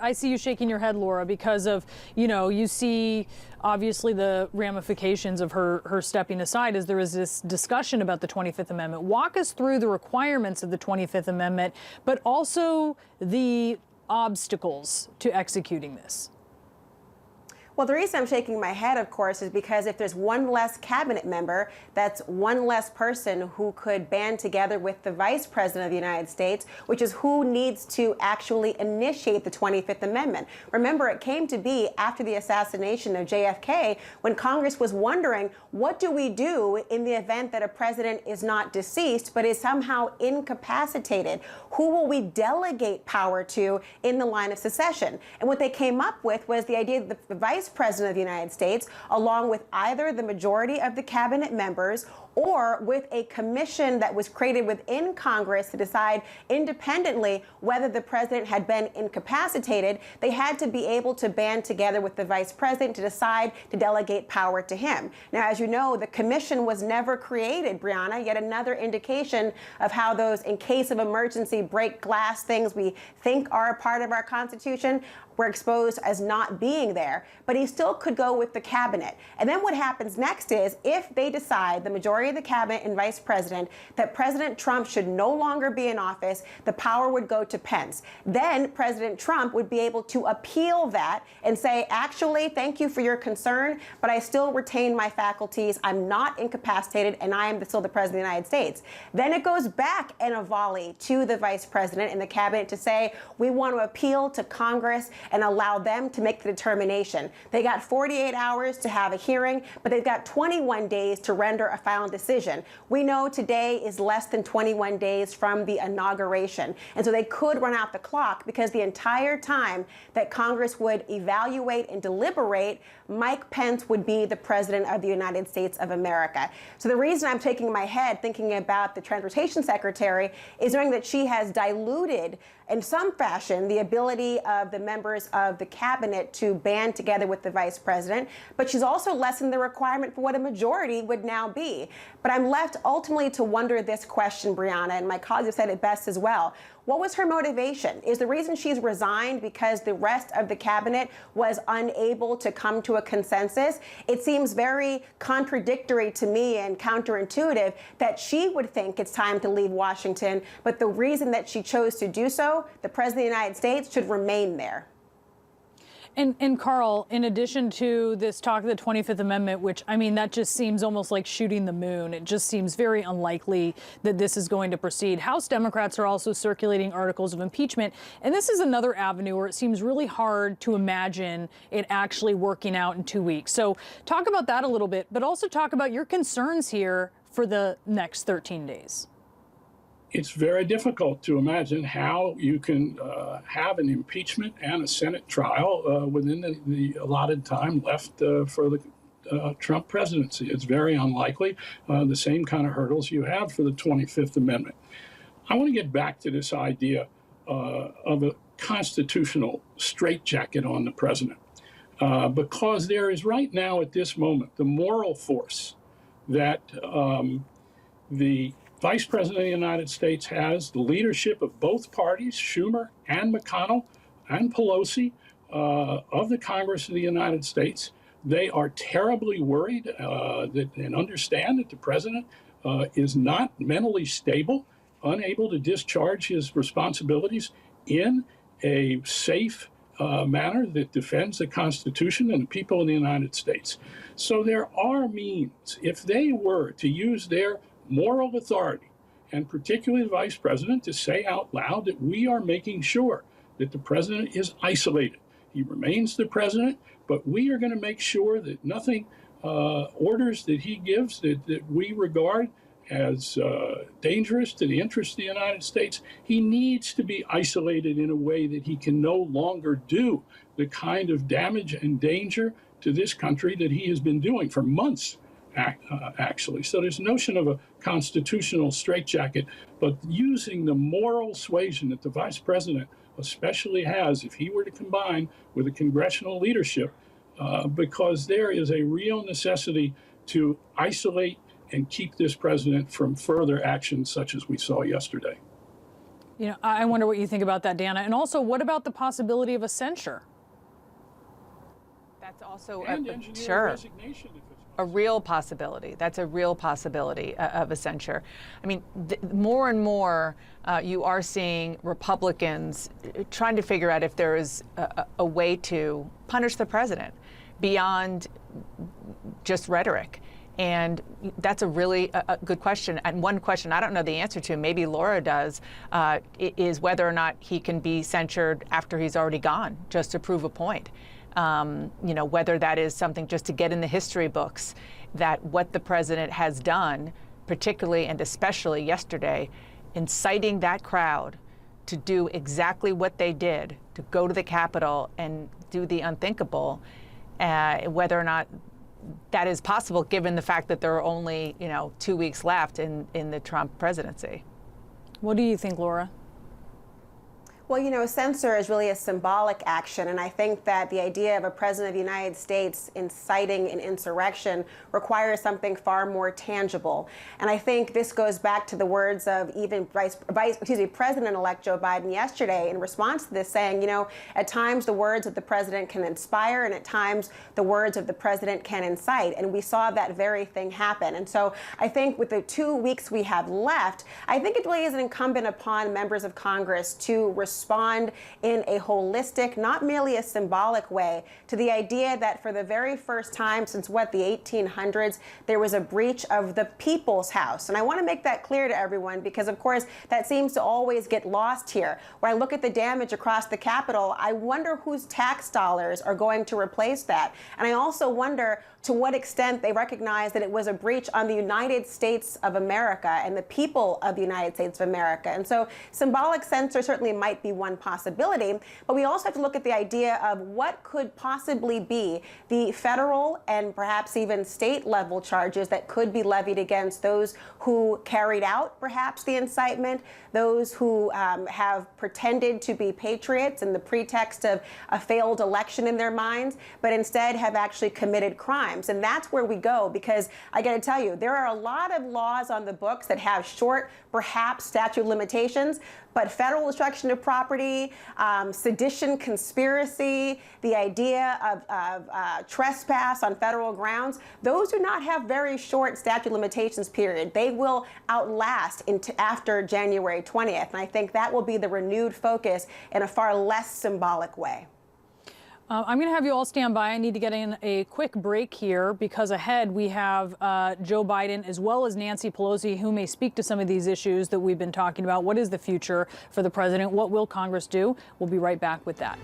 I see you shaking your head, Laura, because of, you see obviously the ramifications of her stepping aside as there is this discussion about the 25th Amendment. Walk us through the requirements of the 25th Amendment, but also the obstacles to executing this. Well, the reason I'm shaking my head, of course, is because if there's one less cabinet member, that's one less person who could band together with the Vice President of the United States, which is who needs to actually initiate the 25th Amendment. Remember, it came to be after the assassination of JFK when Congress was wondering, what do we do in the event that a president is not deceased but is somehow incapacitated? Who will we delegate power to in the line of succession? And what they came up with was the idea that the Vice President of the United States, along with either the majority of the cabinet members or with a commission that was created within Congress to decide independently whether the president had been incapacitated, they had to be able to band together with the vice president to decide to delegate power to him. Now, as you know, the commission was never created, Brianna, yet another indication of how those in case of emergency break glass things we think are a part of our Constitution were exposed as not being there, but he still could go with the cabinet. And then what happens next is if they decide, the majority of the cabinet and vice president, that President Trump should no longer be in office, the power would go to Pence. Then President Trump would be able to appeal that and say, actually, thank you for your concern, but I still retain my faculties. I'm not incapacitated, and I am still the President of the United States. Then it goes back in a volley to the vice president and the cabinet to say, we want to appeal to Congress and allow them to make the determination. They got 48 hours to have a hearing, but they've got 21 days to render a final decision. We know today is less than 21 days from the inauguration. And so they could run out the clock because the entire time that Congress would evaluate and deliberate, Mike Pence would be the President of the United States of America. So the reason I'm shaking my head thinking about the Transportation Secretary is knowing that she has diluted in some fashion the ability of the members of the cabinet to band together with the vice president, but she's also lessened the requirement for what a majority would now be. But I'm left ultimately to wonder this question, Brianna, and my colleagues have said it best as well. What was her motivation? Is the reason she's resigned because the rest of the cabinet was unable to come to a consensus? It seems very contradictory to me and counterintuitive that she would think it's time to leave Washington, but the reason that she chose to do so, the President of the United States, should remain there. And Carl, in addition to this talk of the 25th Amendment, which, I mean, that just seems almost like shooting the moon. It just seems very unlikely that this is going to proceed. House Democrats are also circulating articles of impeachment. And this is another avenue where it seems really hard to imagine it actually working out in 2 weeks. So talk about that a little bit, but also talk about your concerns here for the next 13 days. It's very difficult to imagine how you can have an impeachment and a Senate trial within the allotted time left for the Trump presidency. It's very unlikely, the same kind of hurdles you have for the 25th Amendment. I want to get back to this idea of a constitutional straitjacket on the president, because there is right now at this moment the moral force that the Vice President of the United States has, the leadership of both parties, Schumer and McConnell and Pelosi, of the Congress of the United States. They are terribly worried and understand that the president is not mentally stable, unable to discharge his responsibilities in a safe manner that defends the Constitution and the people of the United States. So there are means, if they were to use their moral authority, and particularly the vice president, to say out loud that we are making sure that the president is isolated. He remains the president, but we are going to make sure that nothing, orders that he gives that we regard as dangerous to the interests of the United States, he needs to be isolated in a way that he can no longer do the kind of damage and danger to this country that he has been doing for months. Actually. So there's a notion of a constitutional straitjacket, but using the moral suasion that the vice president especially has, if he were to combine with the congressional leadership, because there is a real necessity to isolate and keep this president from further actions such as we saw yesterday. You know, I wonder what you think about that, Dana. And also, what about the possibility of a censure? That's also sure. Resignation if it's a real possibility. That's a real possibility of a censure. I mean, more and more you are seeing Republicans trying to figure out if there is a way to punish the president beyond just rhetoric. And that's a really good question. And one question I don't know the answer to, maybe Laura does, is whether or not he can be censured after he's already gone, just to prove a point. You know, whether that is something just to get in the history books, that what the president has done, particularly and especially yesterday, inciting that crowd to do exactly what they did, to go to the Capitol and do the unthinkable, whether or not that is possible given the fact that there are only, 2 weeks left in the Trump presidency. What do you think, Laura? Well, censor is really a symbolic action, and I think that the idea of a president of the United States inciting an insurrection requires something far more tangible. And I think this goes back to the words of even President-elect Joe Biden yesterday in response to this, saying, at times the words of the president can inspire, and at times the words of the president can incite. And we saw that very thing happen. And so I think with the 2 weeks we have left, I think it really is incumbent upon members of Congress to respond in a holistic, not merely a symbolic way, to the idea that for the very first time since the 1800s, there was a breach of the people's house. And I want to make that clear to everyone because, of course, that seems to always get lost here. When I look at the damage across the Capitol, I wonder whose tax dollars are going to replace that. And I also wonder to what extent they recognize that it was a breach on the United States of America and the people of the United States of America. And so symbolic censor certainly might be one possibility, but we also have to look at the idea of what could possibly be the federal and perhaps even state level charges that could be levied against those who carried out perhaps the incitement, those who have pretended to be patriots in the pretext of a failed election in their minds, but instead have actually committed crimes. And that's where we go, because I got to tell you, there are a lot of laws on the books that have short, perhaps, statute of limitations, but federal destruction of property, sedition, conspiracy, the idea of trespass on federal grounds, those do not have very short statute of limitations period. They will outlast after January 20th. And I think that will be the renewed focus in a far less symbolic way. I'm going to have you all stand by. I need to get in a quick break here because ahead we have Joe Biden as well as Nancy Pelosi, who may speak to some of these issues that we've been talking about. What is the future for the president? What will Congress do? We'll be right back with that.